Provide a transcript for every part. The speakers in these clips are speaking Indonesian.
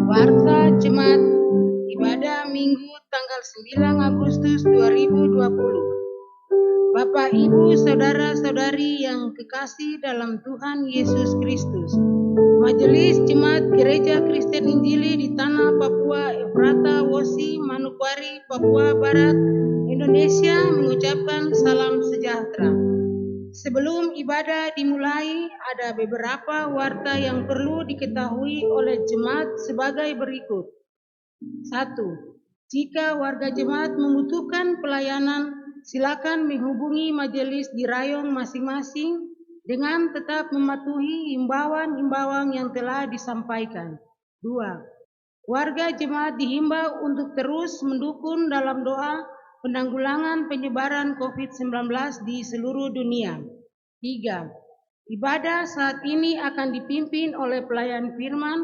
Warta Jemaat Ibadah Minggu tanggal 9 Agustus 2020. Bapak, Ibu, Saudara-saudari yang kekasih dalam Tuhan Yesus Kristus, Majelis Jemaat Gereja Kristen Injili di Tanah Papua Efrata Wosi Manokwari, Papua Barat, Indonesia mengucapkan salam sejahtera. Sebelum ibadah dimulai, ada beberapa warta yang perlu diketahui oleh jemaat sebagai berikut. 1. Jika warga jemaat membutuhkan pelayanan, silakan menghubungi majelis di rayong masing-masing dengan tetap mematuhi himbauan-himbauan yang telah disampaikan. 2. Warga jemaat dihimbau untuk terus mendukung dalam doa penanggulangan penyebaran COVID-19 di seluruh dunia. 3. Ibadah saat ini akan dipimpin oleh pelayan firman,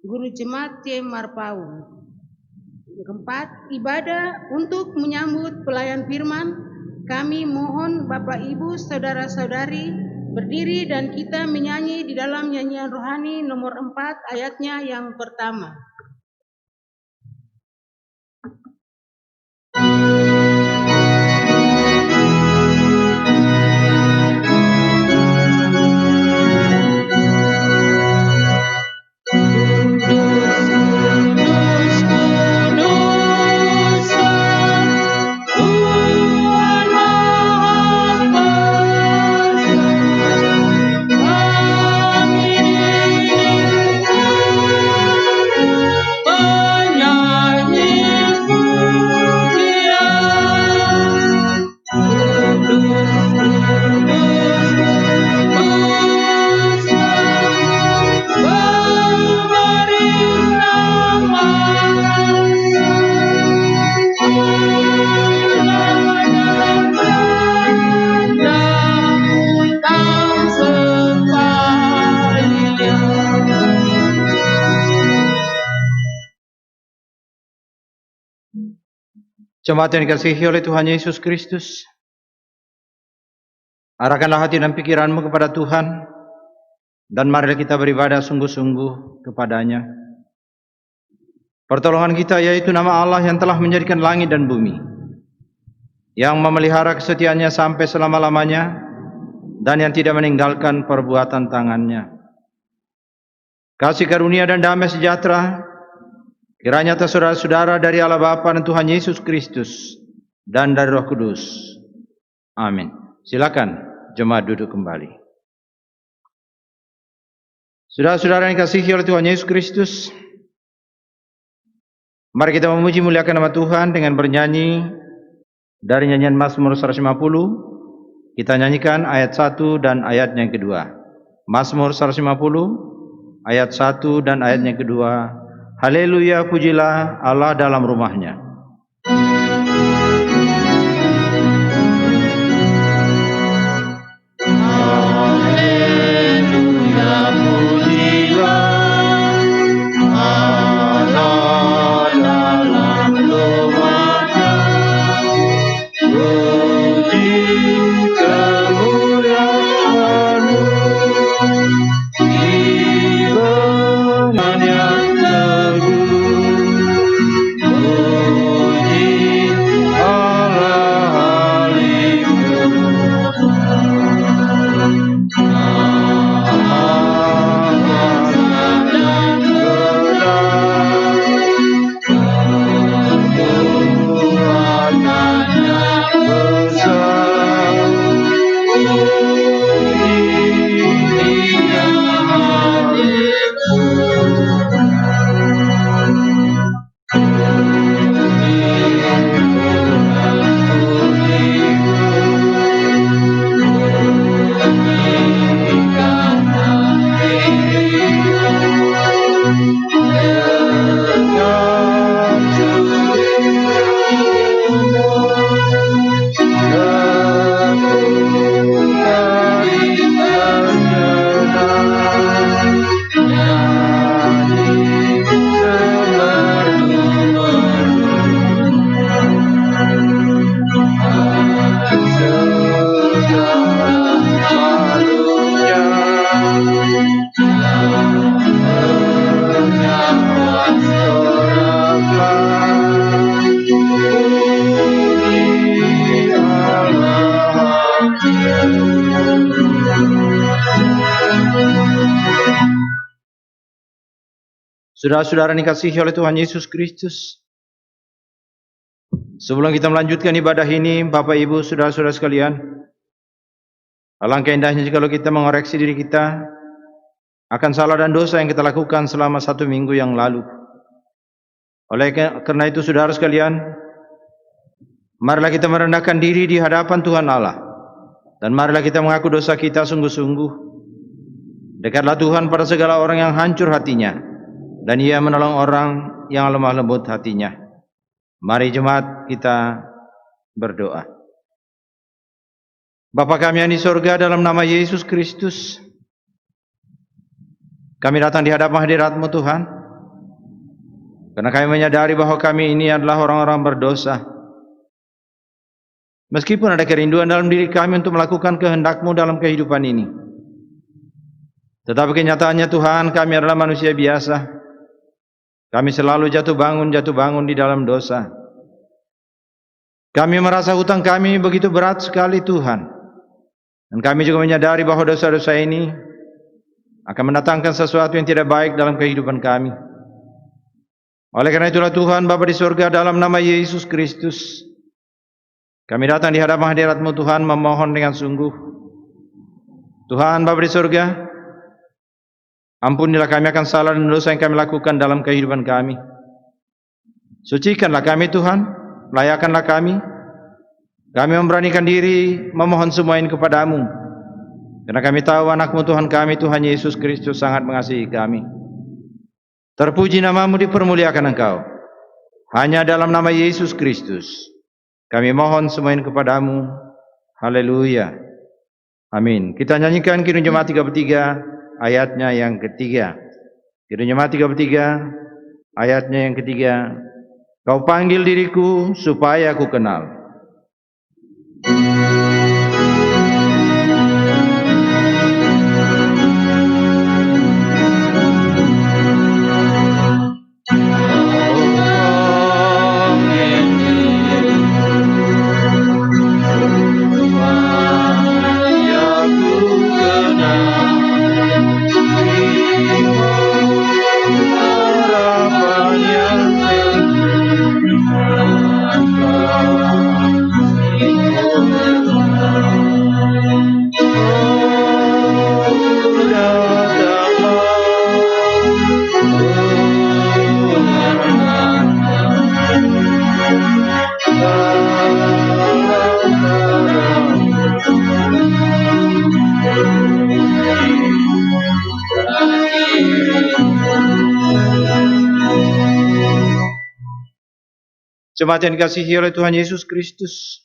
Guru Jemaat C. Marpaung. 4. Ibadah untuk menyambut pelayan firman, kami mohon Bapak, Ibu, Saudara-saudari berdiri dan kita menyanyi di dalam nyanyian rohani nomor 4 ayatnya yang pertama. Jemaat yang dikasihi oleh Tuhan Yesus Kristus, arahkanlah hati dan pikiranmu kepada Tuhan, dan marilah kita beribadah sungguh-sungguh kepadanya. Pertolongan kita yaitu nama Allah yang telah menjadikan langit dan bumi, yang memelihara kesetiaannya sampai selama-lamanya, dan yang tidak meninggalkan perbuatan tangannya. Kasih karunia dan damai sejahtera kiranya atas saudara-saudara dari Allah Bapa dan Tuhan Yesus Kristus dan dari Roh Kudus. Amin. Silakan jemaat duduk kembali. Saudara-saudara yang dikasihi oleh Tuhan Yesus Kristus, mari kita memuji muliakan nama Tuhan dengan bernyanyi dari nyanyian Mazmur 150. Kita nyanyikan ayat 1 dan ayatnya yang kedua. Mazmur 150 ayat 1 dan ayatnya yang kedua. Haleluya, pujilah Allah dalam rumahnya. Saudara-saudara yang dikasihi oleh Tuhan Yesus Kristus, sebelum kita melanjutkan ibadah ini, Bapak Ibu, saudara-saudara sekalian, alangkah indahnya jika kita mengoreksi diri kita akan salah dan dosa yang kita lakukan selama 1 minggu yang lalu. Oleh karena itu, saudara sekalian, marilah kita merendahkan diri di hadapan Tuhan Allah, dan marilah kita mengaku dosa kita sungguh-sungguh. Dekatlah Tuhan pada segala orang yang hancur hatinya, dan Ia menolong orang yang lemah lembut hatinya. Mari jemaat kita berdoa. Bapa kami yang di sorga, dalam nama Yesus Kristus, kami datang di hadapan hadirat-Mu Tuhan, karena kami menyadari bahwa kami ini adalah orang-orang berdosa. Meskipun ada kerinduan dalam diri kami untuk melakukan kehendak-Mu dalam kehidupan ini, tetapi kenyataannya Tuhan, kami adalah manusia biasa. Kami selalu jatuh bangun di dalam dosa. Kami merasa hutang kami begitu berat sekali Tuhan. Dan kami juga menyadari bahwa dosa-dosa ini akan mendatangkan sesuatu yang tidak baik dalam kehidupan kami. Oleh karena itulah Tuhan Bapa di surga, dalam nama Yesus Kristus, kami datang di hadapan hadirat-Mu Tuhan, memohon dengan sungguh. Tuhan Bapa di surga, ampunilah kami akan salah dan dosa yang kami lakukan dalam kehidupan kami. Sucikanlah kami Tuhan, layakanlah kami. Kami memberanikan diri memohon semua ini kepadamu, karena kami tahu anak-Mu Tuhan kami, Tuhan Yesus Kristus sangat mengasihi kami. Terpuji nama-Mu, dipermuliakan Engkau. Hanya dalam nama Yesus Kristus kami mohon semua ini kepadamu. Haleluya. Amin. Kita nyanyikan Kidung Jemaat 33 ayatnya yang ketiga. Kidung Jemaat 33 ayatnya yang ketiga. Kau panggil diriku supaya aku kenal. Jemaat yang dikasihi oleh Tuhan Yesus Kristus,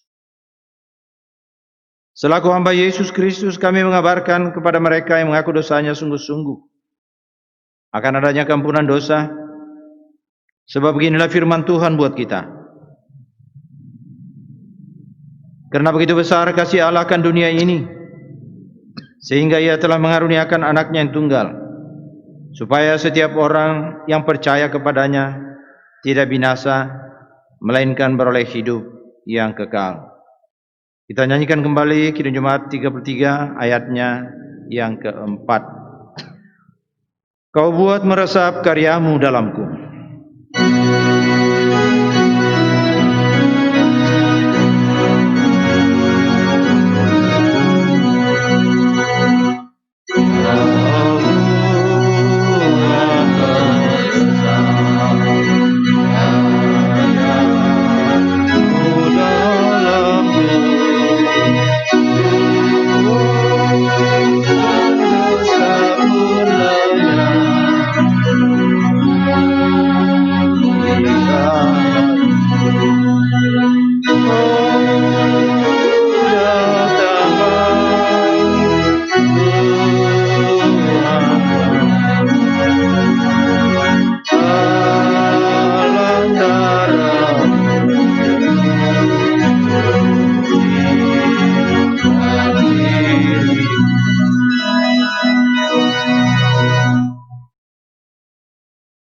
selaku hamba Yesus Kristus, kami mengabarkan kepada mereka yang mengaku dosanya sungguh-sungguh akan adanya keampunan dosa, sebab beginilah firman Tuhan buat kita. Karena begitu besar kasih Allah akan dunia ini, sehingga Ia telah mengaruniakan anaknya yang tunggal, supaya setiap orang yang percaya kepadanya tidak binasa, melainkan beroleh hidup yang kekal. Kita nyanyikan kembali Kidung Jemaat 33 ayatnya yang keempat. Kau buat meresap karya-Mu dalamku.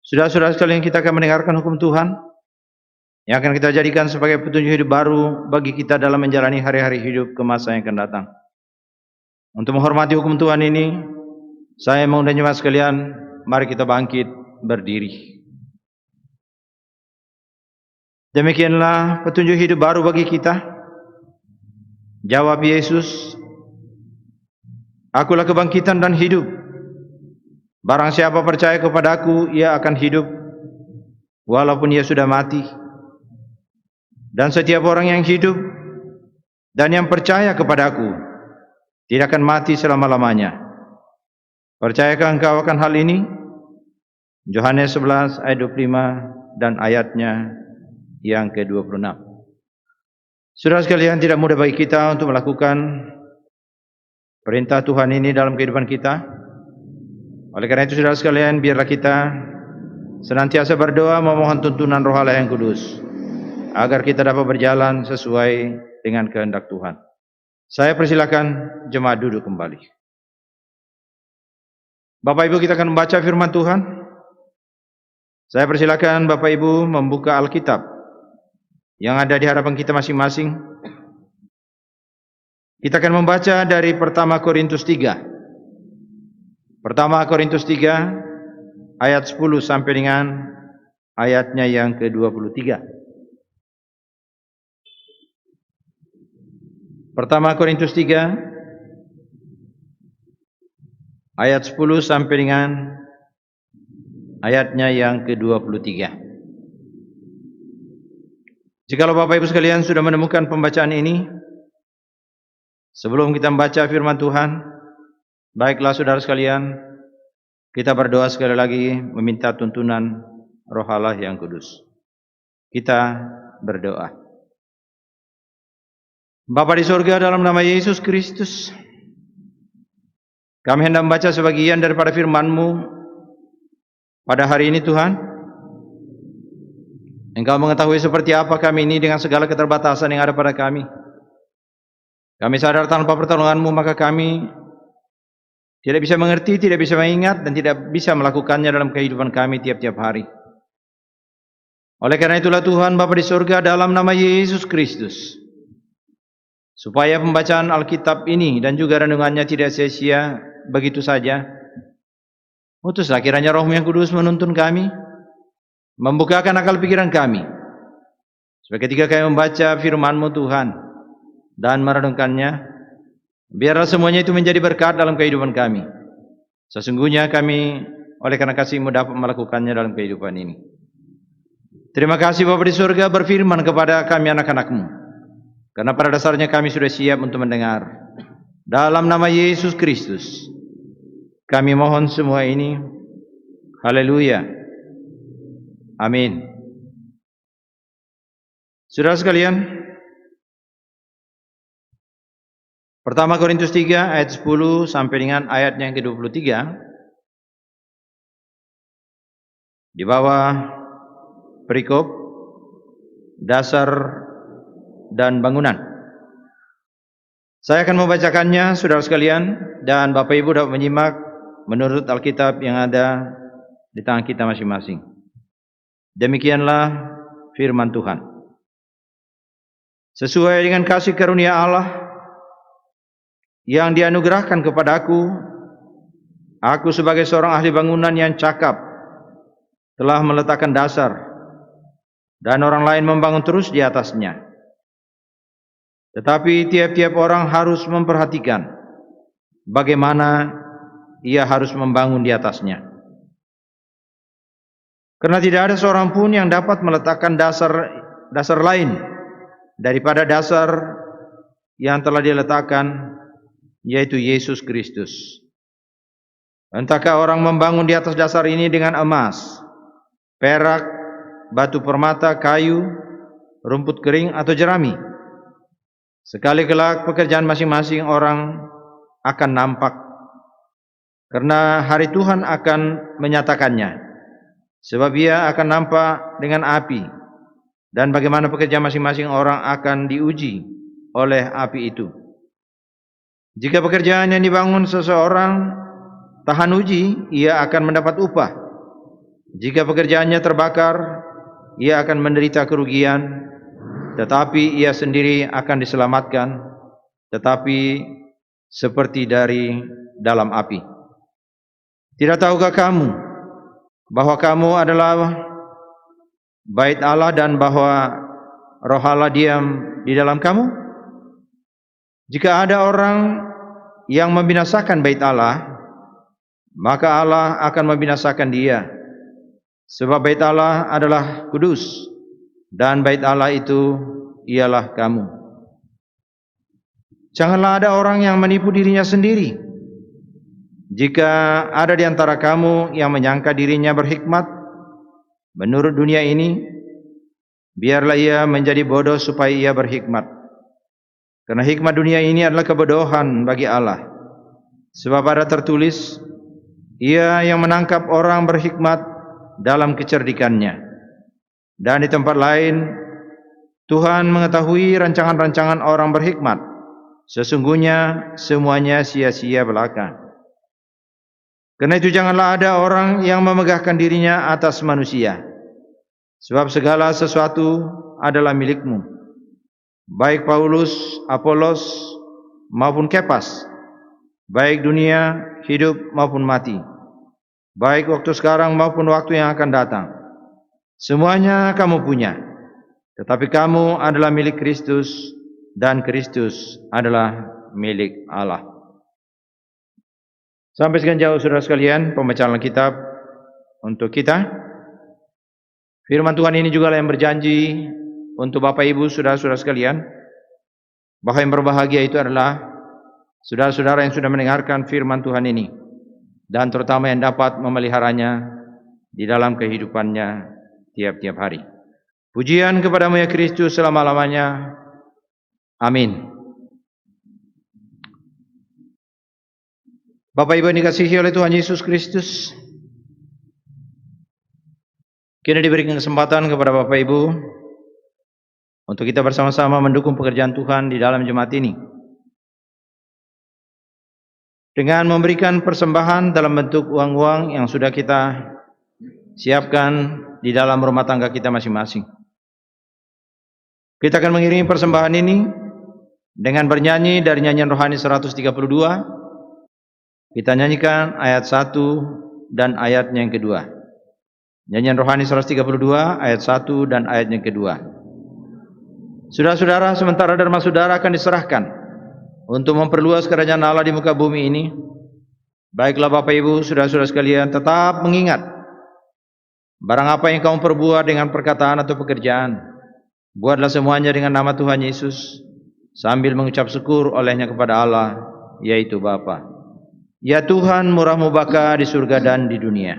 Saudara-saudara sekalian, kita akan mendengarkan hukum Tuhan yang akan kita jadikan sebagai petunjuk hidup baru bagi kita dalam menjalani hari-hari hidup ke masa yang akan datang. Untuk menghormati hukum Tuhan ini, saya mengundang jemaat sekalian, mari kita bangkit berdiri. Demikianlah petunjuk hidup baru bagi kita. Jawab Yesus, "Akulah kebangkitan dan hidup. Barang siapa percaya kepadaku, ia akan hidup, walaupun ia sudah mati. Dan setiap orang yang hidup dan yang percaya kepadaku tidak akan mati selama-lamanya." Percayakah engkau akan hal ini? Yohanes 11 ayat 25 dan ayatnya yang ke-26. Saudara sekalian, tidak mudah bagi kita untuk melakukan perintah Tuhan ini dalam kehidupan kita. Oleh karena itu, saudara sekalian, biarlah kita senantiasa berdoa memohon tuntunan Roh Allah yang kudus, agar kita dapat berjalan sesuai dengan kehendak Tuhan. Saya persilakan jemaat duduk kembali. Bapak Ibu, kita akan membaca firman Tuhan. Saya persilakan Bapak Ibu membuka Alkitab yang ada di hadapan kita masing-masing. Kita akan membaca dari pertama Korintus 3. Pertama Korintus 3 ayat 10 sampai dengan ayatnya yang ke-23. Pertama Korintus 3 ayat 10 sampai dengan ayatnya yang ke-23. Jikalau Bapak Ibu sekalian sudah menemukan pembacaan ini, sebelum kita membaca firman Tuhan, baiklah saudara sekalian, kita berdoa sekali lagi meminta tuntunan Roh Allah yang kudus. Kita berdoa. Bapa di surga, dalam nama Yesus Kristus, kami hendak membaca sebagian daripada firman-Mu pada hari ini Tuhan. Engkau mengetahui seperti apa kami ini dengan segala keterbatasan yang ada pada kami. Kami sadar tanpa pertolongan-Mu maka kami tidak bisa mengerti, tidak bisa mengingat, dan tidak bisa melakukannya dalam kehidupan kami tiap-tiap hari. Oleh karena itulah Tuhan Bapa di surga, dalam nama Yesus Kristus, supaya pembacaan Alkitab ini dan juga renungannya tidak sia-sia begitu saja, utuslah kiranya Roh-Mu yang kudus menuntun kami, membukakan akal pikiran kami, supaya ketika kami membaca firman-Mu Tuhan dan merenungkannya, biarlah semuanya itu menjadi berkat dalam kehidupan kami. Sesungguhnya kami oleh karena kasih-Mu dapat melakukannya dalam kehidupan ini. Terima kasih Bapa di surga, berfirman kepada kami anak-anak-Mu, karena pada dasarnya kami sudah siap untuk mendengar. Dalam nama Yesus Kristus kami mohon semua ini. Haleluya. Amin. Saudara sekalian, pertama Korintus 3 ayat 10 sampai dengan ayat yang ke-23, di bawah perikop dasar dan bangunan. Saya akan membacakannya saudara sekalian, dan Bapak Ibu dapat menyimak menurut Alkitab yang ada di tangan kita masing-masing. Demikianlah firman Tuhan. Sesuai dengan kasih karunia Allah yang dianugerahkan kepadaku, aku sebagai seorang ahli bangunan yang cakap telah meletakkan dasar, dan orang lain membangun terus di atasnya. Tetapi tiap-tiap orang harus memperhatikan bagaimana ia harus membangun di atasnya. Karena tidak ada seorang pun yang dapat meletakkan dasar lain daripada dasar yang telah diletakkan, yaitu Yesus Kristus. Entahkah orang membangun di atas dasar ini dengan emas, perak, batu permata, kayu, rumput kering, atau jerami. Sekali kelak pekerjaan masing-masing orang akan nampak, karena hari Tuhan akan menyatakannya. Sebab ia akan nampak dengan api, dan bagaimana pekerjaan masing-masing orang akan diuji oleh api itu. Jika pekerjaan yang dibangun seseorang tahan uji, ia akan mendapat upah. Jika pekerjaannya terbakar, ia akan menderita kerugian, tetapi ia sendiri akan diselamatkan, tetapi seperti dari dalam api. Tidak tahukah kamu bahwa kamu adalah bait Allah dan bahwa Roh Allah diam di dalam kamu? Jika ada orang yang membinasakan bait Allah, maka Allah akan membinasakan dia. Sebab bait Allah adalah kudus, dan bait Allah itu ialah kamu. Janganlah ada orang yang menipu dirinya sendiri. Jika ada di antara kamu yang menyangka dirinya berhikmat menurut dunia ini, biarlah ia menjadi bodoh supaya ia berhikmat. Karena hikmat dunia ini adalah kebodohan bagi Allah. Sebab ada tertulis, Ia yang menangkap orang berhikmat dalam kecerdikannya. Dan di tempat lain, Tuhan mengetahui rancangan-rancangan orang berhikmat. Sesungguhnya semuanya sia-sia belaka. Karena itu janganlah ada orang yang memegahkan dirinya atas manusia. Sebab segala sesuatu adalah milikmu. Baik Paulus, Apolos maupun Kepas, baik dunia hidup maupun mati, baik waktu sekarang maupun waktu yang akan datang. Semuanya kamu punya, tetapi kamu adalah milik Kristus dan Kristus adalah milik Allah. Sampai sekian jauh saudara sekalian pembacaan Alkitab untuk kita. Firman Tuhan ini juga yang berjanji untuk Bapak Ibu saudara-saudara sekalian, bahwa yang berbahagia itu adalah saudara-saudara yang sudah mendengarkan firman Tuhan ini, dan terutama yang dapat memeliharanya di dalam kehidupannya tiap-tiap hari. Pujian kepadamu ya Kristus selama-lamanya. Amin. Bapak Ibu yang dikasihi oleh Tuhan Yesus Kristus, kini diberikan kesempatan kepada Bapak Ibu untuk kita bersama-sama mendukung pekerjaan Tuhan di dalam jemaat ini dengan memberikan persembahan dalam bentuk uang-uang yang sudah kita siapkan di dalam rumah tangga kita masing-masing. Kita akan mengiringi persembahan ini dengan bernyanyi dari nyanyian rohani 132. Kita nyanyikan ayat 1 dan ayatnya yang kedua. Nyanyian rohani 132 ayat 1 dan ayatnya yang kedua. Saudara-saudara, sementara dharma saudara akan diserahkan untuk memperluas kerajaan Allah di muka bumi ini, baiklah Bapak Ibu, saudara-saudara sekalian, tetap mengingat barang apa yang kamu perbuat dengan perkataan atau pekerjaan, buatlah semuanya dengan nama Tuhan Yesus, sambil mengucap syukur olehnya kepada Allah, yaitu Bapa. Ya Tuhan, murah-Mu baka di surga dan di dunia.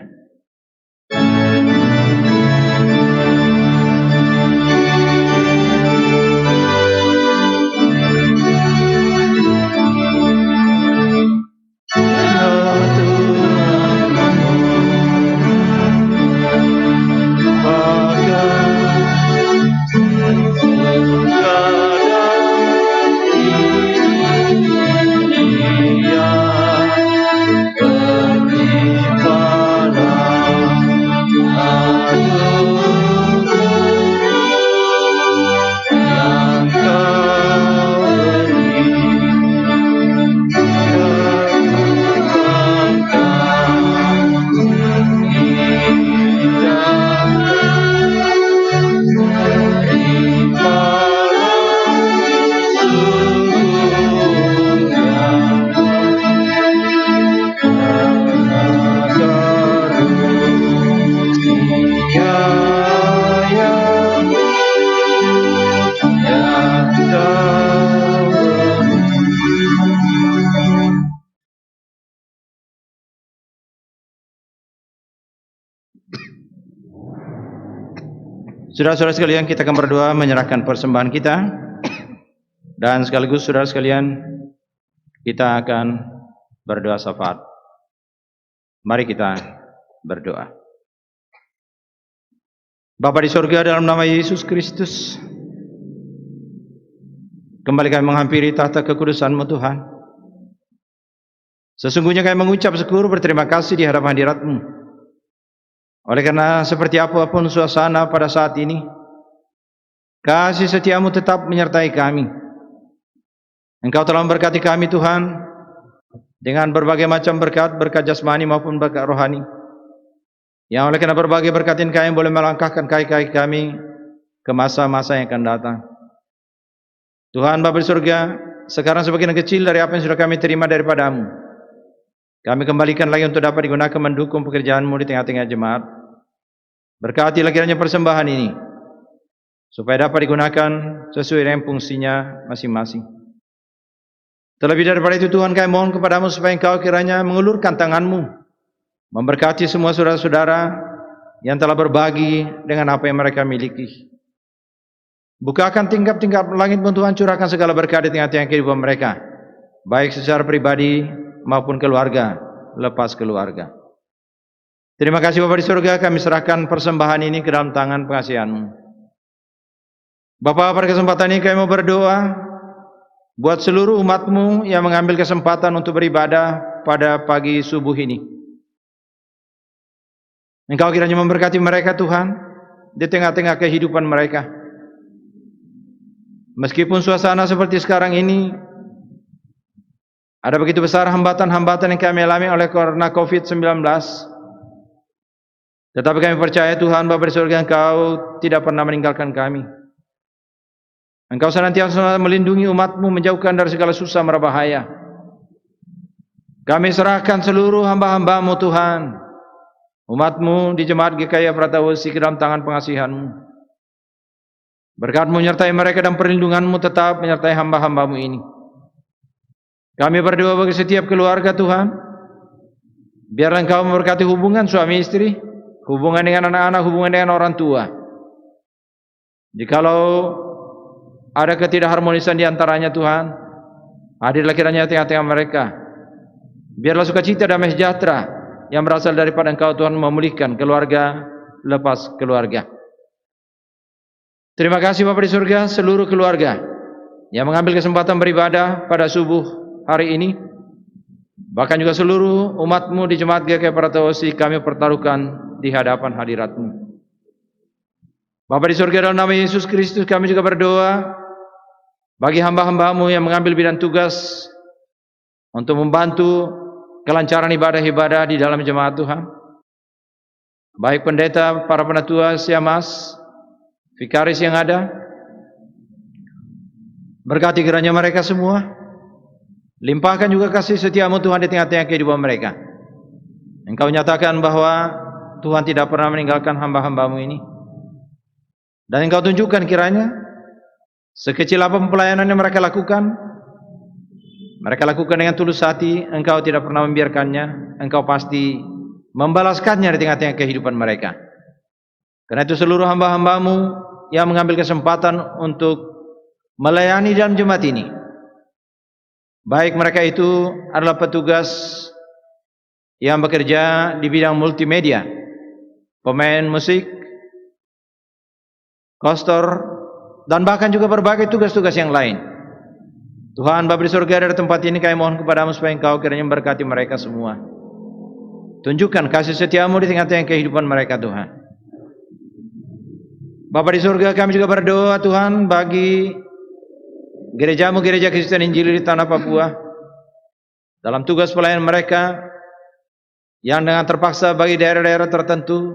Saudara-saudara sekalian, kita akan berdoa menyerahkan persembahan kita, dan sekaligus saudara sekalian kita akan berdoa syafaat. Mari kita berdoa. Bapa di surga, dalam nama Yesus Kristus, kembali kami menghampiri tahta kekudusan-Mu Tuhan. Sesungguhnya kami mengucap syukur berterima kasih di hadapan hadirat-Mu. Oleh karena seperti apapun suasana pada saat ini, kasih setia-Mu tetap menyertai kami. Engkau telah memberkati kami Tuhan dengan berbagai macam berkat jasmani maupun berkat rohani, yang oleh karena berbagai berkat ini kami boleh melangkahkan kaki-kaki kami ke masa-masa yang akan datang. Tuhan Bapa di surga, sekarang sebagian kecil dari apa yang sudah kami terima daripada-Mu, kami kembalikan lagi untuk dapat digunakan mendukung pekerjaan-Mu di tengah-tengah jemaat. Berkatilah kiranya persembahan ini, supaya dapat digunakan sesuai dengan fungsinya masing-masing. Terlebih daripada itu Tuhan, kami mohon kepada-Mu supaya Engkau kiranya mengulurkan tangan-Mu, memberkati semua saudara-saudara yang telah berbagi dengan apa yang mereka miliki. Bukakan tingkap-tingkap langit pun Tuhan, curahkan segala berkat di tengah-tengah kehidupan mereka, baik secara pribadi maupun keluarga, lepas keluarga. Terima kasih Bapa di surga, kami serahkan persembahan ini ke dalam tangan pengasihan-Mu. Bapa, pada kesempatan ini kami mau berdoa buat seluruh umat-Mu yang mengambil kesempatan untuk beribadah pada pagi subuh ini. Engkau kiranya memberkati mereka Tuhan di tengah-tengah kehidupan mereka. Meskipun suasana seperti sekarang ini ada begitu besar hambatan-hambatan yang kami alami oleh karena COVID-19, tetapi kami percaya Tuhan Bapa di surga, Engkau tidak pernah meninggalkan kami. Engkau senantiasa melindungi umat-Mu, menjauhkan dari segala susah mara bahaya. Kami serahkan seluruh hamba-hamba-Mu Tuhan, umat-Mu di Jemaat GKI Efrata Wosi ke dalam tangan pengasihan-Mu. Berkat-Mu menyertai mereka dan perlindungan-Mu tetap menyertai hamba-hamba-Mu ini. Kami berdoa bagi setiap keluarga Tuhan, biarlah Engkau memberkati hubungan suami istri, hubungan dengan anak-anak, hubungan dengan orang tua. Jikalau ada ketidakharmonisan di antaranya Tuhan, hadirlah kiranya di tengah-tengah mereka. Biarlah sukacita damai sejahtera yang berasal daripada Engkau Tuhan memulihkan keluarga lepas keluarga. Terima kasih Bapa di surga, seluruh keluarga yang mengambil kesempatan beribadah pada subuh hari ini, bahkan juga seluruh umat-Mu di Jemaat GKI Efrata Wosi, kami pertaruhkan di hadapan hadirat-Mu. Bapa di surga, dalam nama Yesus Kristus kami juga berdoa bagi hamba-hamba-Mu yang mengambil bidang tugas untuk membantu kelancaran ibadah-ibadah di dalam jemaat Tuhan, baik pendeta, para penatua, siamas, vikaris yang ada. Berkati kiranya mereka semua, limpahkan juga kasih setia-Mu Tuhan di tengah-tengah kehidupan mereka. Engkau nyatakan bahwa Tuhan tidak pernah meninggalkan hamba-hamba-Mu ini, dan Engkau tunjukkan kiranya sekecil apa pelayanan yang mereka lakukan dengan tulus hati. Engkau tidak pernah membiarkannya, Engkau pasti membalaskannya di tengah-tengah kehidupan mereka. Karena itu seluruh hamba-hamba-Mu yang mengambil kesempatan untuk melayani dalam jemaat ini, baik mereka itu adalah petugas yang bekerja di bidang multimedia, pemain musik, kostor, dan bahkan juga berbagai tugas-tugas yang lain. Tuhan Bapa di surga, dari tempat ini kami mohon kepada-Mu supaya Engkau kiranya memberkati mereka semua. Tunjukkan kasih setia-Mu di tengah-tengah kehidupan mereka Tuhan. Bapa di surga, kami juga berdoa Tuhan bagi gereja-Mu, Gereja Kristen Injili di tanah Papua, dalam tugas pelayanan mereka yang dengan terpaksa bagi daerah-daerah tertentu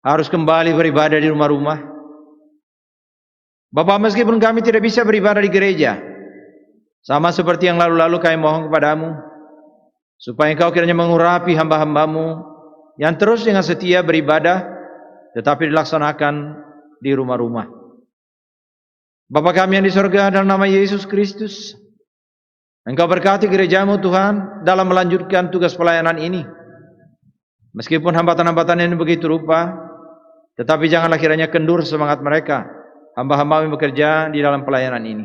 harus kembali beribadah di rumah-rumah. Bapa, meskipun kami tidak bisa beribadah di gereja, sama seperti yang lalu-lalu, kami mohon kepada-Mu supaya Engkau kiranya mengurapi hamba-hamba-Mu yang terus dengan setia beribadah tetapi dilaksanakan di rumah-rumah. Bapa kami yang di surga, dalam nama Yesus Kristus, Engkau berkati gereja-Mu Tuhan dalam melanjutkan tugas pelayanan ini. Meskipun hambatan-hambatan ini begitu rupa, tetapi janganlah kiranya kendur semangat mereka, hamba-hamba yang bekerja di dalam pelayanan ini.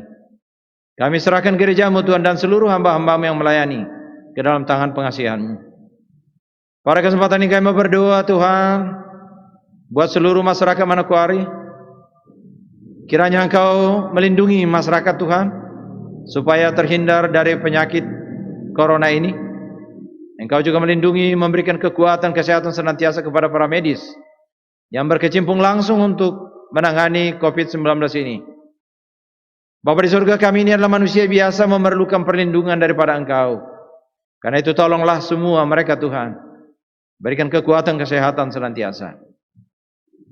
Kami serahkan gereja-Mu Tuhan dan seluruh hamba-hamba-Mu yang melayani ke dalam tangan pengasihan-Mu. Pada kesempatan ini kami berdoa Tuhan buat seluruh masyarakat Manokwari, kiranya Engkau melindungi masyarakat Tuhan supaya terhindar dari penyakit corona ini. Engkau juga melindungi, memberikan kekuatan kesehatan senantiasa kepada para medis yang berkecimpung langsung untuk menangani COVID-19 ini. Bapa di surga, kami ini adalah manusia biasa, memerlukan perlindungan daripada Engkau. Karena itu tolonglah semua mereka Tuhan. Berikan kekuatan, kesehatan senantiasa.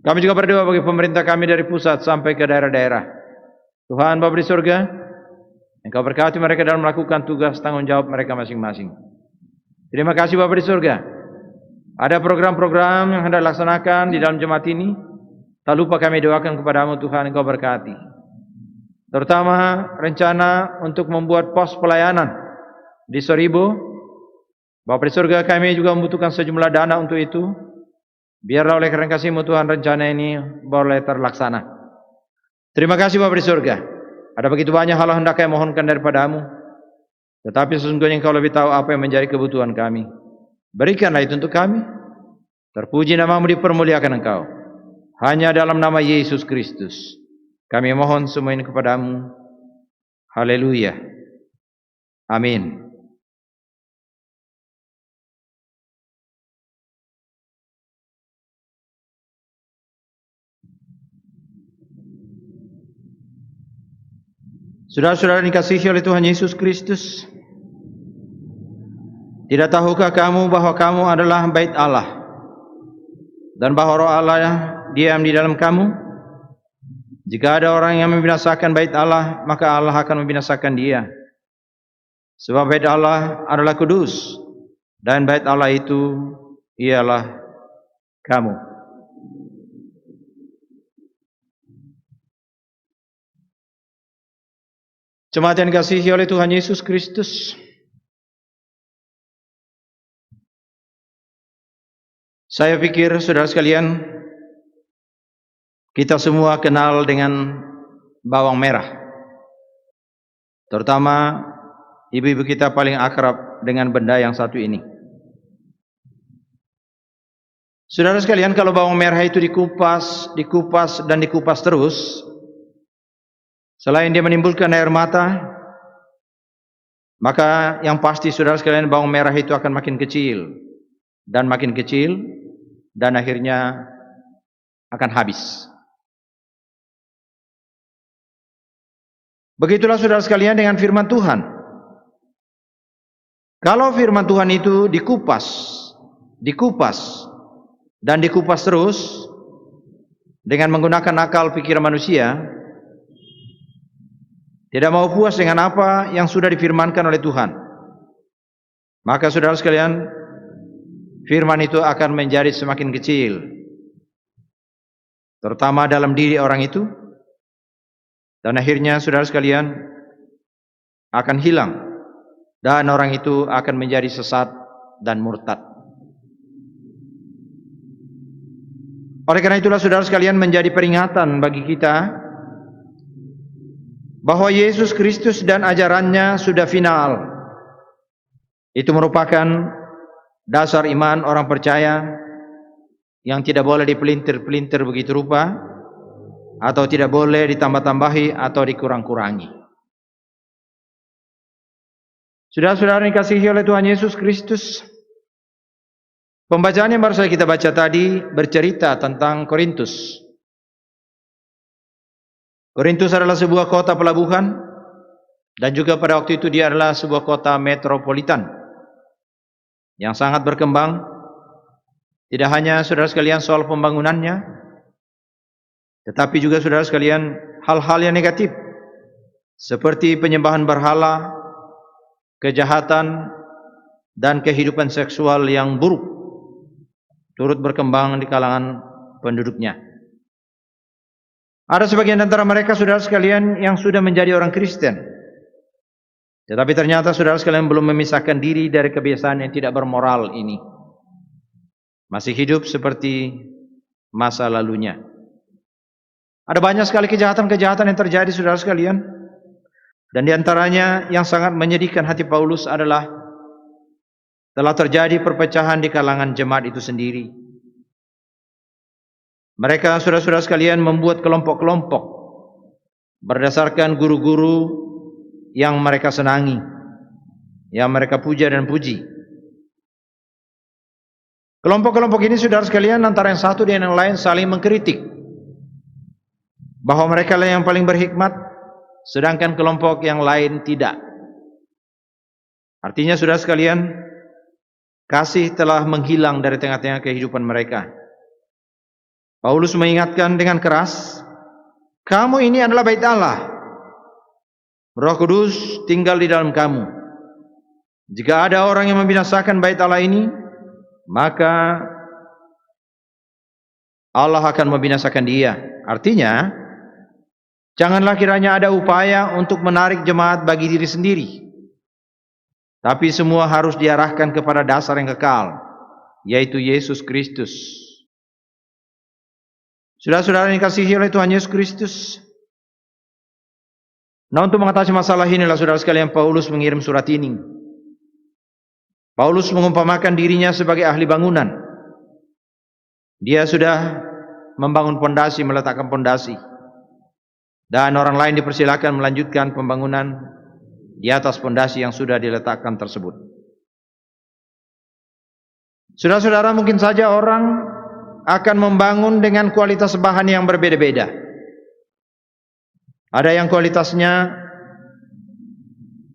Kami juga berdoa bagi pemerintah kami dari pusat sampai ke daerah-daerah. Tuhan Bapa di surga, Engkau berkati mereka dalam melakukan tugas tanggung jawab mereka masing-masing. Terima kasih Bapa di surga. Ada program-program yang hendak dilaksanakan di dalam jemaat ini. Tak lupa kami doakan kepadamu Tuhan, Engkau berkati. Terutama rencana untuk membuat pos pelayanan di Soribo. Bapa di surga, kami juga membutuhkan sejumlah dana untuk itu. Biarlah oleh karena kasih-Mu Tuhan rencana ini boleh terlaksana. Terima kasih Bapa di surga. Ada begitu banyak hal hendak kami mohonkan daripada-Mu. Tetapi sesungguhnya Engkau lebih tahu apa yang menjadi kebutuhan kami. Berikanlah itu untuk kami. Terpuji nama-Mu, dipermuliakan Engkau. Hanya dalam nama Yesus Kristus kami mohon semua ini kepadamu. Haleluya. Amin. Saudara-saudara dikasihi oleh Tuhan Yesus Kristus, tidak tahukah kamu bahwa kamu adalah bait Allah dan bahwa Roh Allah diam di dalam kamu? Jika ada orang yang membinasakan bait Allah, maka Allah akan membinasakan dia. Sebab bait Allah adalah kudus, dan bait Allah itu ialah kamu. Jemaat yang dikasihi oleh Tuhan Yesus Kristus, saya pikir saudara sekalian, kita semua kenal dengan bawang merah. Terutama ibu-ibu kita paling akrab dengan benda yang satu ini. Saudara sekalian, kalau bawang merah itu dikupas terus, selain dia menimbulkan air mata, maka yang pasti saudara sekalian bawang merah itu akan makin kecil dan makin kecil dan akhirnya akan habis. Begitulah saudara sekalian dengan firman Tuhan. Kalau firman Tuhan itu dikupas dan dikupas terus dengan menggunakan akal pikiran manusia, tidak mau puas dengan apa yang sudah difirmankan oleh Tuhan, maka saudara sekalian, firman itu akan menjadi semakin kecil, terutama dalam diri orang itu, dan akhirnya saudara sekalian akan hilang, dan orang itu akan menjadi sesat dan murtad. Oleh karena itulah saudara sekalian menjadi peringatan bagi kita bahwa Yesus Kristus dan ajarannya sudah final. Itu merupakan dasar iman orang percaya yang tidak boleh dipelintir-pelintir begitu rupa, atau tidak boleh ditambah-tambahi atau dikurang-kurangi. Saudara-saudara yang dikasihi oleh Tuhan Yesus Kristus, pembacaan yang baru saja kita baca tadi bercerita tentang Korintus. Korintus adalah sebuah kota pelabuhan, dan juga pada waktu itu dia adalah sebuah kota metropolitan yang sangat berkembang. Tidak hanya saudara sekalian soal pembangunannya, tetapi juga saudara sekalian hal-hal yang negatif seperti penyembahan berhala, kejahatan, dan kehidupan seksual yang buruk turut berkembang di kalangan penduduknya. Ada sebagian antara mereka saudara sekalian yang sudah menjadi orang Kristen, tetapi ternyata saudara sekalian belum memisahkan diri dari kebiasaan yang tidak bermoral ini. Masih hidup seperti masa lalunya. Ada banyak sekali kejahatan-kejahatan yang terjadi saudara sekalian, dan diantaranya yang sangat menyedihkan hati Paulus adalah telah terjadi perpecahan di kalangan jemaat itu sendiri. Mereka saudara-saudara sekalian membuat kelompok-kelompok berdasarkan guru-guru yang mereka senangi, yang mereka puja dan puji. Kelompok-kelompok ini saudara sekalian antara yang satu dan yang lain saling mengkritik bahwa mereka lah yang paling berhikmat, sedangkan kelompok yang lain tidak. Artinya saudara sekalian, kasih telah menghilang dari tengah-tengah kehidupan mereka. Paulus mengingatkan dengan keras, kamu ini adalah bait Allah. Roh Kudus tinggal di dalam kamu. Jika ada orang yang membinasakan bait Allah ini, maka Allah akan membinasakan dia. Artinya, janganlah kiranya ada upaya untuk menarik jemaat bagi diri sendiri. Tapi semua harus diarahkan kepada dasar yang kekal, yaitu Yesus Kristus. Saudara-saudara yang dikasihi oleh Tuhan Yesus Kristus. Nah, untuk mengatasi masalah inilah saudara sekalian Paulus mengirim surat ini. Paulus mengumpamakan dirinya sebagai ahli bangunan. Dia sudah membangun pondasi, meletakkan pondasi. Dan orang lain dipersilakan melanjutkan pembangunan di atas pondasi yang sudah diletakkan tersebut. Saudara-saudara, mungkin saja orang akan membangun dengan kualitas bahan yang berbeda-beda. Ada yang kualitasnya,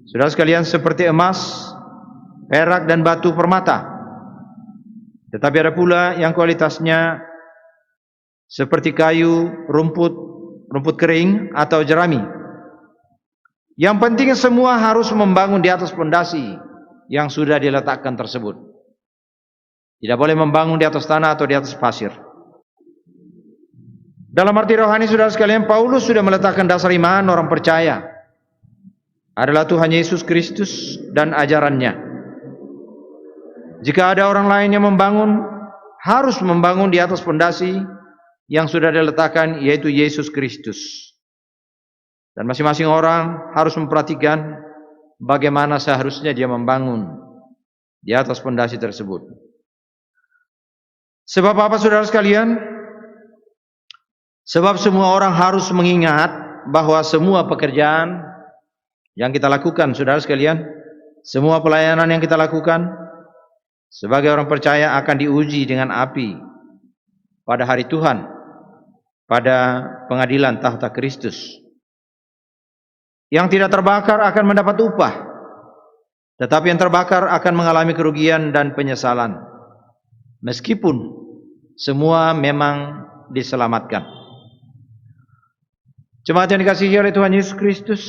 saudara sekalian, seperti emas, perak dan batu permata. Tetapi ada pula yang kualitasnya seperti kayu, rumput kering atau jerami. Yang penting semua harus membangun di atas pondasi yang sudah diletakkan tersebut. Tidak boleh membangun di atas tanah atau di atas pasir. Dalam arti rohani saudara sekalian, Paulus sudah meletakkan dasar iman orang percaya adalah Tuhan Yesus Kristus dan ajarannya. Jika ada orang lain yang membangun, harus membangun di atas pondasi yang sudah diletakkan, yaitu Yesus Kristus. Dan masing-masing orang harus memperhatikan bagaimana seharusnya dia membangun di atas pondasi tersebut. Sebab apa saudara sekalian? Sebab semua orang harus mengingat bahwa semua pekerjaan yang kita lakukan, saudara sekalian, semua pelayanan yang kita lakukan sebagai orang percaya akan diuji dengan api pada hari Tuhan, pada pengadilan tahta Kristus. Yang tidak terbakar akan mendapat upah, tetapi yang terbakar akan mengalami kerugian dan penyesalan. Meskipun semua memang diselamatkan. Jemaat yang dikasihi oleh Tuhan Yesus Kristus,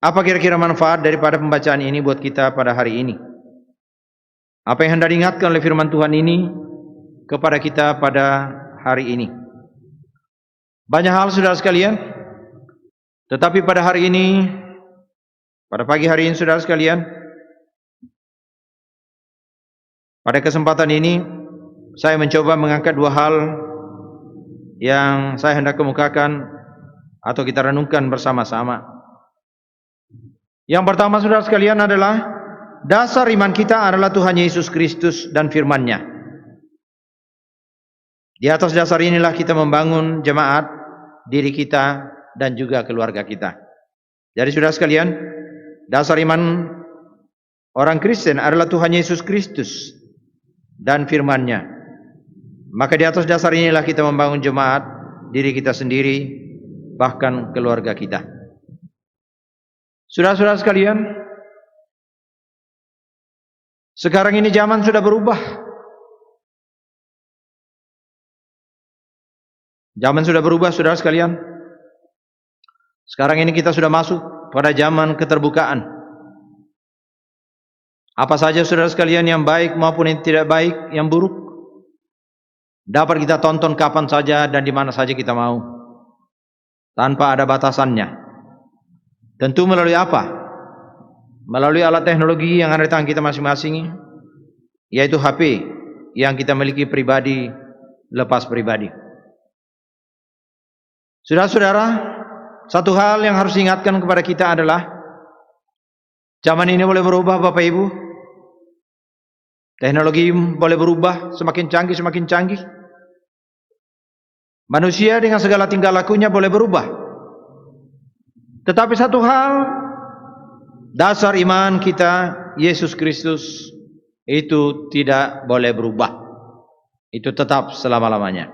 apa kira-kira manfaat daripada pembacaan ini buat kita pada hari ini? Apa yang hendak diingatkan oleh firman Tuhan ini kepada kita pada hari ini? Banyak hal saudara sekalian, tetapi pada hari ini, pada pagi hari ini saudara sekalian, pada kesempatan ini saya mencoba mengangkat dua hal yang saya hendak kemukakan atau kita renungkan bersama-sama. Yang pertama saudara sekalian adalah dasar iman kita adalah Tuhan Yesus Kristus dan firman-Nya. Di atas dasar inilah kita membangun jemaat, diri kita dan juga keluarga kita. Jadi saudara sekalian, dasar iman orang Kristen adalah Tuhan Yesus Kristus dan firman-Nya. Maka di atas dasar inilah kita membangun jemaat, diri kita sendiri, bahkan keluarga kita. Saudara-saudara sekalian, sekarang ini zaman sudah berubah. Zaman sudah berubah saudara sekalian. Sekarang ini kita sudah masuk pada zaman keterbukaan. Apa saja saudara sekalian yang baik maupun yang tidak baik, yang buruk, dapat kita tonton kapan saja dan di mana saja kita mau, tanpa ada batasannya. Tentu melalui apa? Melalui alat teknologi yang ada di tangan kita masing-masing, yaitu HP yang kita miliki pribadi, lepas pribadi. Saudara-saudara, satu hal yang harus diingatkan kepada kita adalah zaman ini boleh berubah Bapak Ibu. Teknologi boleh berubah, semakin canggih. Manusia dengan segala tingkah lakunya boleh berubah. Tetapi satu hal, dasar iman kita, Yesus Kristus, itu tidak boleh berubah. Itu tetap selama-lamanya.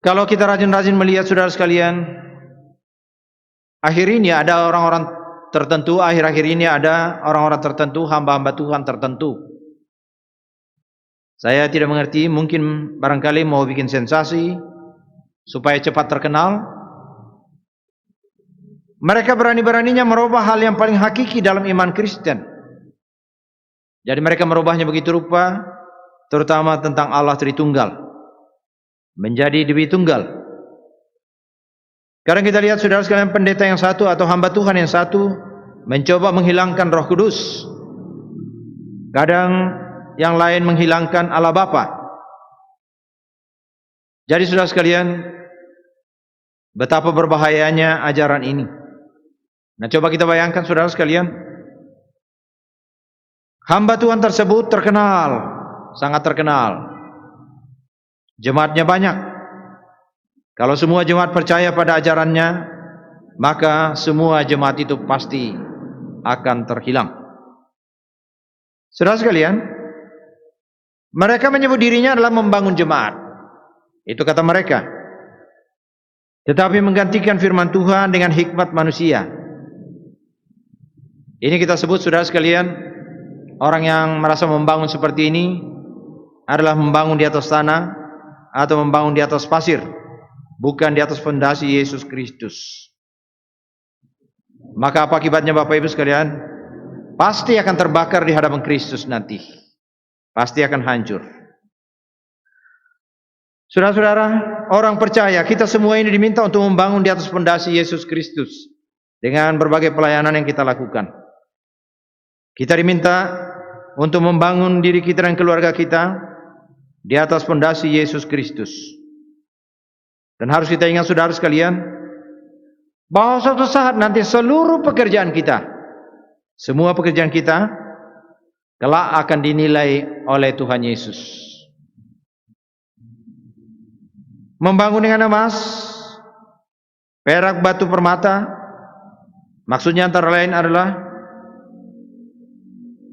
Kalau kita rajin-rajin melihat saudara sekalian, akhir ini ada orang-orang tertentu akhir-akhir ini ada orang-orang tertentu, hamba-hamba Tuhan tertentu. Saya tidak mengerti, mungkin barangkali mau bikin sensasi supaya cepat terkenal. Mereka berani-beraninya merubah hal yang paling hakiki dalam iman Kristen. Jadi mereka merubahnya begitu rupa, terutama tentang Allah Tritunggal, menjadi Dewi Tunggal. Sekarang kita lihat saudara sekalian, pendeta yang satu atau hamba Tuhan yang satu mencoba menghilangkan Roh Kudus. Kadang yang lain menghilangkan Allah Bapa. Jadi saudara sekalian, betapa berbahayanya ajaran ini. Nah, coba kita bayangkan saudara sekalian, hamba Tuhan tersebut terkenal, sangat terkenal. Jemaatnya banyak. Kalau semua jemaat percaya pada ajarannya, maka semua jemaat itu pasti akan terhilang. Saudara sekalian, mereka menyebut dirinya adalah membangun jemaat. Itu kata mereka. Tetapi menggantikan firman Tuhan dengan hikmat manusia. Ini kita sebut saudara sekalian, orang yang merasa membangun seperti ini adalah membangun di atas tanah atau membangun di atas pasir, bukan di atas fondasi Yesus Kristus. Maka apa akibatnya Bapak Ibu sekalian? Pasti akan terbakar di hadapan Kristus nanti. Pasti akan hancur. Saudara-saudara, orang percaya, kita semua ini diminta untuk membangun di atas fondasi Yesus Kristus dengan berbagai pelayanan yang kita lakukan. Kita diminta untuk membangun diri kita dan keluarga kita di atas fondasi Yesus Kristus. Dan harus kita ingat saudara sekalian, bahwa suatu saat nanti seluruh pekerjaan kita, semua pekerjaan kita kelak akan dinilai oleh Tuhan Yesus. Membangun dengan emas, perak, batu, permata, maksudnya antara lain adalah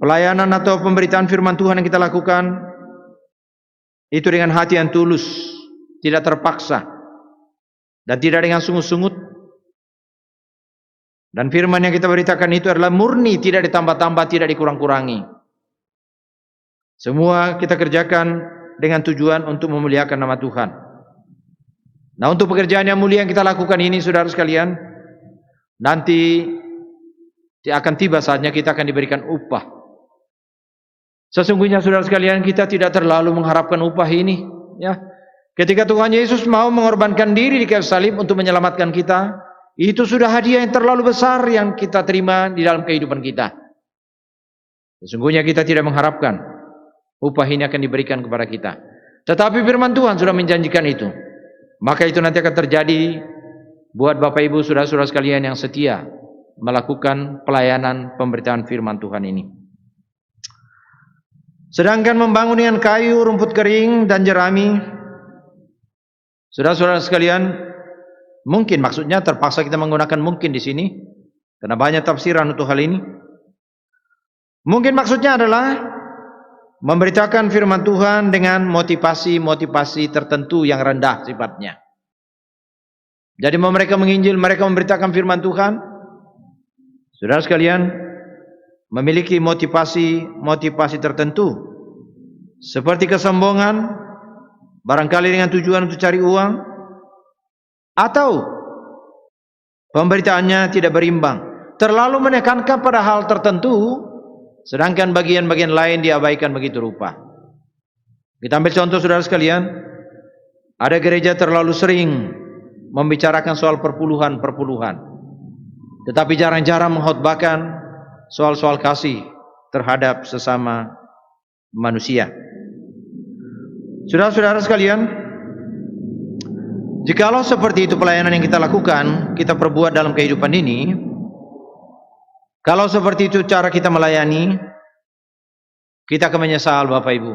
pelayanan atau pemberitaan firman Tuhan yang kita lakukan itu dengan hati yang tulus, tidak terpaksa, dan tidak dengan sungut-sungut. Dan firman yang kita beritakan itu adalah murni, tidak ditambah-tambah, tidak dikurang-kurangi. Semua kita kerjakan dengan tujuan untuk memuliakan nama Tuhan. Nah, untuk pekerjaan yang mulia yang kita lakukan ini, saudara sekalian, nanti akan tiba saatnya kita akan diberikan upah. Sesungguhnya saudara sekalian, kita tidak terlalu mengharapkan upah ini, ya. Ketika Tuhan Yesus mau mengorbankan diri di kayu salib untuk menyelamatkan kita, itu sudah hadiah yang terlalu besar yang kita terima di dalam kehidupan kita. Sesungguhnya kita tidak mengharapkan upah ini akan diberikan kepada kita. Tetapi firman Tuhan sudah menjanjikan itu. Maka itu nanti akan terjadi buat Bapak Ibu saudara-saudara sekalian yang setia melakukan pelayanan pemberitaan firman Tuhan ini. Sedangkan membangun dengan kayu, rumput kering, dan jerami, saudara-saudara sekalian, mungkin maksudnya terpaksa kita menggunakan mungkin di sini karena banyak tafsiran untuk hal ini. Mungkin maksudnya adalah memberitakan firman Tuhan dengan motivasi-motivasi tertentu yang rendah sifatnya. Jadi mereka menginjil, mereka memberitakan firman Tuhan, saudara sekalian, memiliki motivasi tertentu, seperti kesombongan, barangkali dengan tujuan untuk cari uang, atau pemberitaannya tidak berimbang, terlalu menekankan pada hal tertentu, sedangkan bagian-bagian lain diabaikan begitu rupa. Kita ambil contoh saudara sekalian, ada gereja terlalu sering membicarakan soal perpuluhan, tetapi jarang-jarang mengkhotbahkan soal-soal kasih terhadap sesama manusia. Saudara-saudara sekalian, jikalau seperti itu pelayanan yang kita lakukan, kita perbuat dalam kehidupan ini, kalau seperti itu cara kita melayani, kita akan menyesal Bapak Ibu.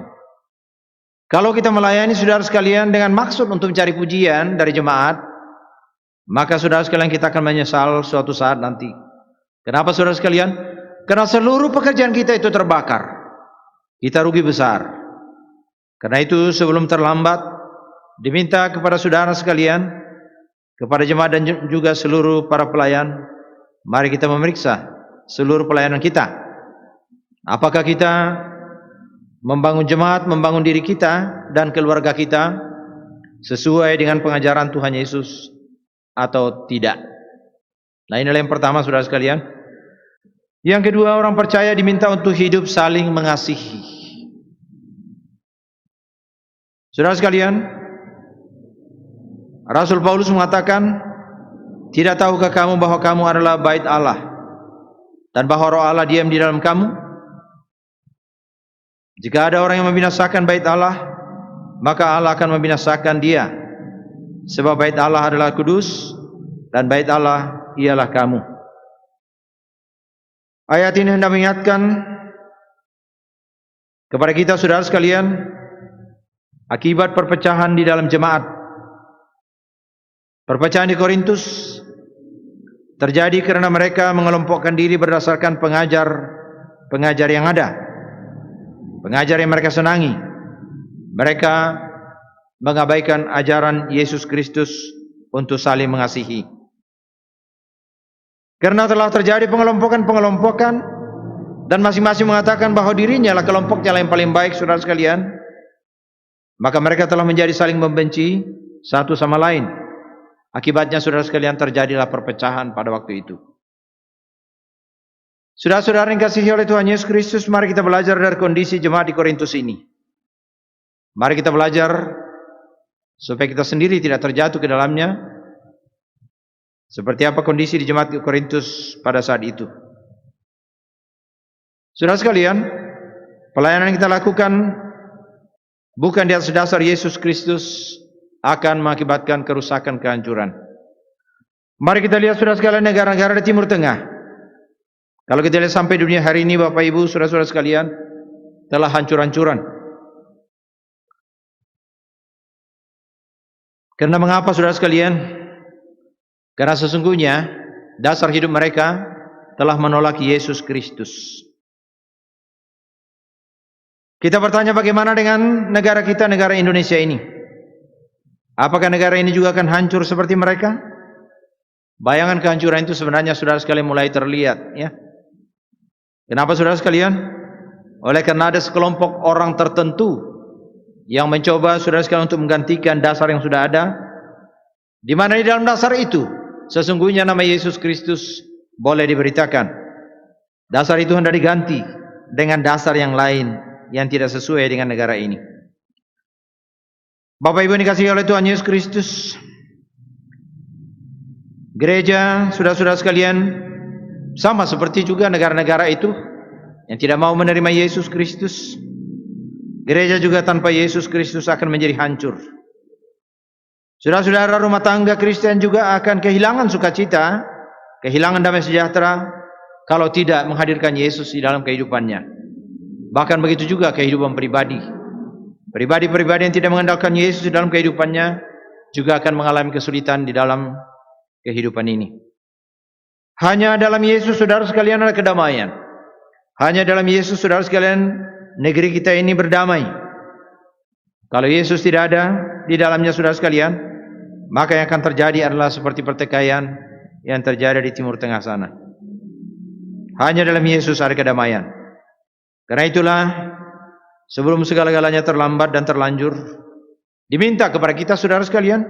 Kalau kita melayani saudara sekalian dengan maksud untuk mencari pujian dari jemaat, maka saudara sekalian kita akan menyesal suatu saat nanti. Kenapa saudara sekalian? Karena seluruh pekerjaan kita itu terbakar. Kita rugi besar. Karena itu sebelum terlambat, diminta kepada saudara sekalian, kepada jemaat dan juga seluruh para pelayan, Mari kita memeriksa seluruh pelayanan kita. Apakah kita membangun jemaat, membangun diri kita dan keluarga kita sesuai dengan pengajaran Tuhan Yesus atau tidak? Nah, inilah yang pertama, saudara sekalian. Yang kedua, orang percaya diminta untuk hidup saling mengasihi. Saudara sekalian, Rasul Paulus mengatakan, tidak tahukah kamu bahwa kamu adalah bait Allah dan bahwa Roh Allah diam di dalam kamu? Jika ada orang yang membinasakan bait Allah, maka Allah akan membinasakan dia. Sebab bait Allah adalah kudus dan bait Allah ialah kamu. Ayat ini hendak mengingatkan kepada kita, saudara sekalian, akibat perpecahan di dalam jemaat. Perpecahan di Korintus terjadi karena mereka mengelompokkan diri berdasarkan pengajar yang ada, pengajar yang mereka senangi. Mereka mengabaikan ajaran Yesus Kristus untuk saling mengasihi. Karena telah terjadi pengelompokan dan masing-masing mengatakan bahwa dirinya lah kelompoknya yang paling baik, saudara sekalian, maka mereka telah menjadi saling membenci satu sama lain. Akibatnya, saudara sekalian, terjadilah perpecahan pada waktu itu. Saudara-saudara yang dikasihi oleh Tuhan Yesus Kristus, mari kita belajar dari kondisi jemaat di Korintus ini. Mari kita belajar supaya kita sendiri tidak terjatuh ke dalamnya. Seperti apa kondisi di jemaat di Korintus pada saat itu. Saudara sekalian, pelayanan yang kita lakukan bukan di atas dasar Yesus Kristus akan mengakibatkan kerusakan, kehancuran. Mari kita lihat, saudara sekalian, negara-negara di Timur Tengah. Kalau kita lihat sampai dunia hari ini, Bapak Ibu, saudara-saudara sekalian, telah hancur-hancuran. Karena mengapa, saudara sekalian? Karena sesungguhnya dasar hidup mereka telah menolak Yesus Kristus. Kita bertanya, bagaimana dengan negara kita, negara Indonesia ini? Apakah negara ini juga akan hancur seperti mereka? Bayangan kehancuran itu sebenarnya, saudara sekalian, mulai terlihat, ya. Kenapa, saudara sekalian? Oleh karena ada sekelompok orang tertentu yang mencoba, saudara sekalian, untuk menggantikan dasar yang sudah ada, di mana di dalam dasar itu sesungguhnya nama Yesus Kristus boleh diberitakan. Dasar itu hendak diganti dengan dasar yang lain yang tidak sesuai dengan negara ini. Bapak Ibu yang dikasihi oleh Tuhan Yesus Kristus, gereja, saudara-saudara sekalian, sama seperti juga negara-negara itu yang tidak mau menerima Yesus Kristus. Gereja juga tanpa Yesus Kristus akan menjadi hancur. Saudara-saudara, rumah tangga Kristen juga akan kehilangan sukacita, kehilangan damai sejahtera kalau tidak menghadirkan Yesus di dalam kehidupannya. Bahkan begitu juga kehidupan pribadi. Pribadi-pribadi yang tidak mengandalkan Yesus di dalam kehidupannya juga akan mengalami kesulitan di dalam kehidupan ini. Hanya dalam Yesus, saudara sekalian, ada kedamaian. Hanya dalam Yesus, saudara sekalian, negeri kita ini berdamai. Kalau Yesus tidak ada di dalamnya, saudara sekalian, maka yang akan terjadi adalah seperti pertikaian yang terjadi di Timur Tengah sana. Hanya dalam Yesus ada kedamaian. Karena itulah, sebelum segala-galanya terlambat dan terlanjur, diminta kepada kita, saudara sekalian,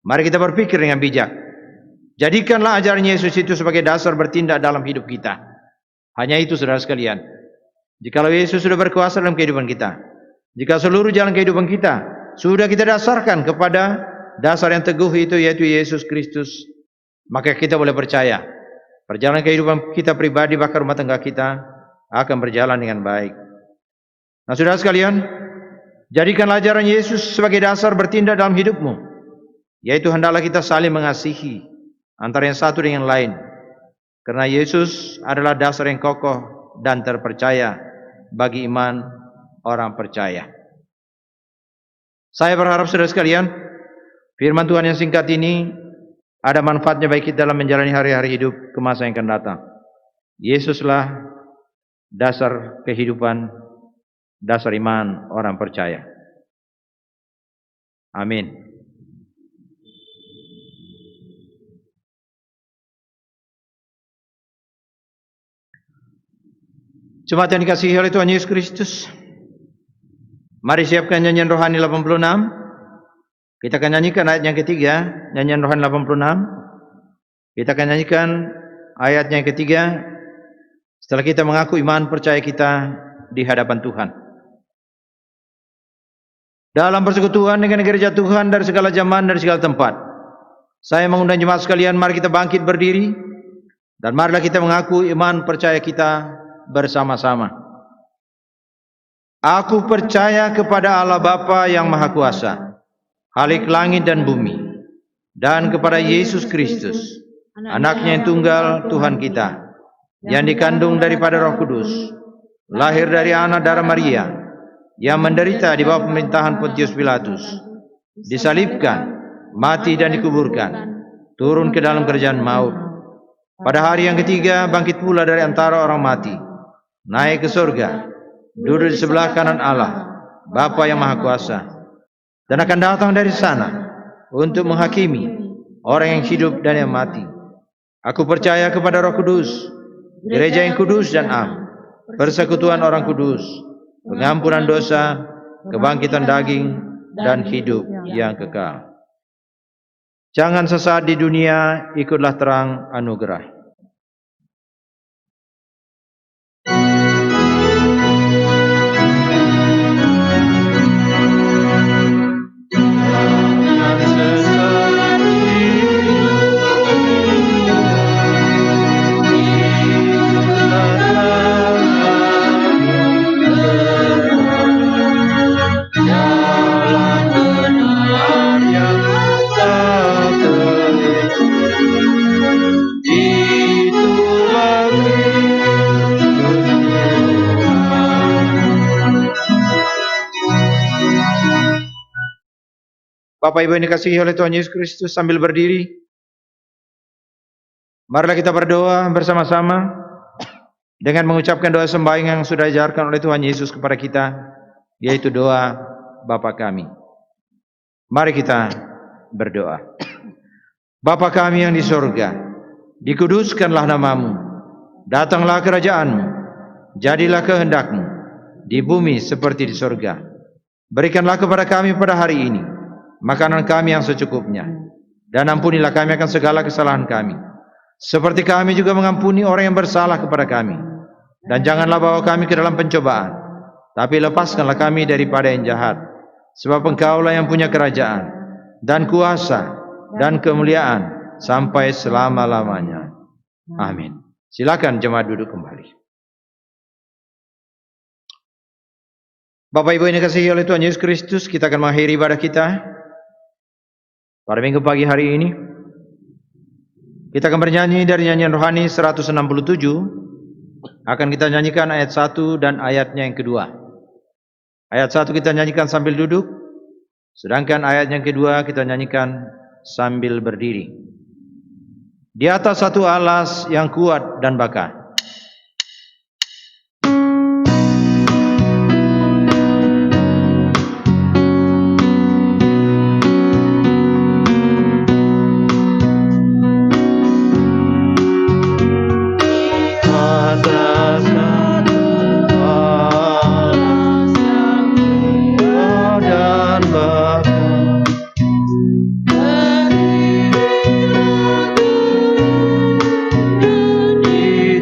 mari kita berpikir dengan bijak. Jadikanlah ajaran Yesus itu sebagai dasar bertindak dalam hidup kita. Hanya itu, saudara sekalian. Jikalau Yesus sudah berkuasa dalam kehidupan kita, jika seluruh jalan kehidupan kita sudah kita dasarkan kepada dasar yang teguh itu, yaitu Yesus Kristus, maka kita boleh percaya perjalanan kehidupan kita pribadi, bahkan rumah tangga kita akan berjalan dengan baik. Nah, saudara sekalian, jadikanlah ajaran Yesus sebagai dasar bertindak dalam hidupmu, yaitu hendaklah kita saling mengasihi antara yang satu dengan yang lain, karena Yesus adalah dasar yang kokoh dan terpercaya bagi iman orang percaya. Saya berharap, saudara sekalian, firman Tuhan yang singkat ini ada manfaatnya bagi kita dalam menjalani hari-hari hidup ke masa yang akan datang. Yesuslah dasar kehidupan, dasar iman orang percaya. Amin. Jemaat yang dikasihi oleh Tuhan Yesus Kristus, mari siapkan nyanyian rohani 86. Kita akan nyanyikan ayat yang ketiga, nyanyian rohani 86. Kita akan nyanyikan ayatnya yang ketiga setelah kita mengaku iman percaya kita di hadapan Tuhan. Dalam persekutuan dengan gereja Tuhan dari segala zaman, dari segala tempat, saya mengundang jemaat sekalian, mari kita bangkit berdiri dan marilah kita mengaku iman percaya kita bersama-sama. Aku percaya kepada Allah Bapa yang Maha Kuasa, Khalik langit dan bumi, dan kepada Yesus Kristus, Anaknya yang tunggal Tuhan kita, yang dikandung daripada Roh Kudus, lahir dari anak darah Maria, yang menderita di bawah pemerintahan Pontius Pilatus, disalibkan, mati dan dikuburkan, turun ke dalam kerajaan maut. Pada hari yang ketiga bangkit pula dari antara orang mati, naik ke surga, duduk di sebelah kanan Allah, Bapa yang Maha Kuasa, dan akan datang dari sana untuk menghakimi orang yang hidup dan yang mati. Aku percaya kepada Roh Kudus, gereja yang kudus dan am, persekutuan orang kudus, pengampunan dosa, kebangkitan daging, dan hidup yang kekal. Jangan sesat di dunia, ikutlah terang anugerah. Bapak Ibu yang dikasihi oleh Tuhan Yesus Kristus, sambil berdiri, marilah kita berdoa bersama-sama dengan mengucapkan doa sembahyang yang sudah diajarkan oleh Tuhan Yesus kepada kita, yaitu doa Bapa kami. Mari kita berdoa. Bapa kami yang di surga, dikuduskanlah namamu, datanglah kerajaanmu, jadilah kehendakmu di bumi seperti di surga. Berikanlah kepada kami pada hari ini makanan kami yang secukupnya, dan ampunilah kami akan segala kesalahan kami, seperti kami juga mengampuni orang yang bersalah kepada kami. Dan janganlah bawa kami ke dalam pencobaan, tapi lepaskanlah kami daripada yang jahat. Sebab Engkaulah yang punya kerajaan, dan kuasa, dan kemuliaan, sampai selama-lamanya. Amin. Silakan jemaat duduk kembali. Bapak Ibu yang dikasihi oleh Tuhan Yesus Kristus, kita akan mengakhiri ibadah kita pada minggu pagi hari ini. Kita akan bernyanyi dari nyanyian rohani 167. Akan kita nyanyikan ayat 1 dan ayatnya yang kedua. Ayat 1 kita nyanyikan sambil duduk, sedangkan ayat yang kedua kita nyanyikan sambil berdiri. Di atas satu alas yang kuat dan bakar, Di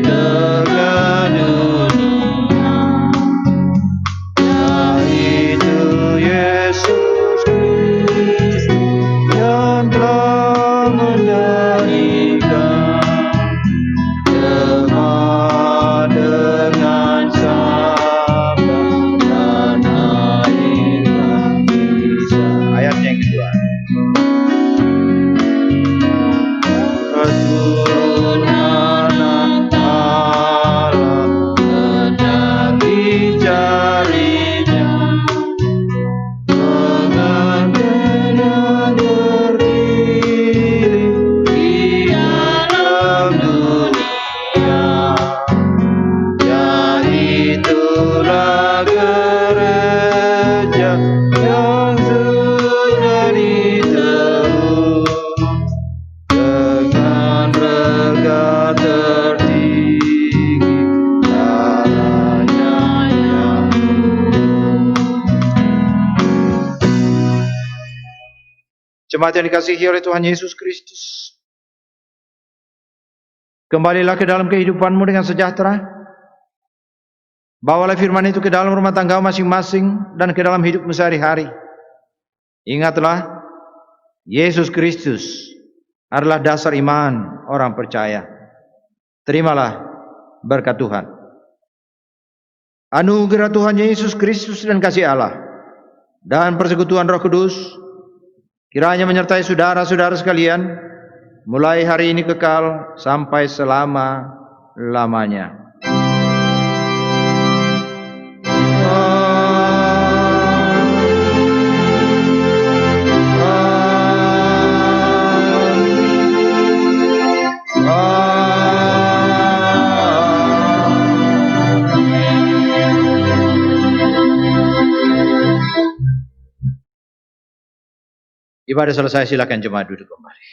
Jemaat yang dikasihi oleh Tuhan Yesus Kristus, kembalilah ke dalam kehidupanmu dengan sejahtera. Bawalah firman itu ke dalam rumah tangga masing-masing dan ke dalam hidupmu sehari-hari. Ingatlah, Yesus Kristus adalah dasar iman orang percaya. Terimalah berkat Tuhan. Anugerah Tuhan Yesus Kristus dan kasih Allah dan persekutuan Roh Kudus kiranya menyertai saudara-saudara sekalian mulai hari ini kekal sampai selama-lamanya. Ibadah selesai, silakan jemaat duduk kembali.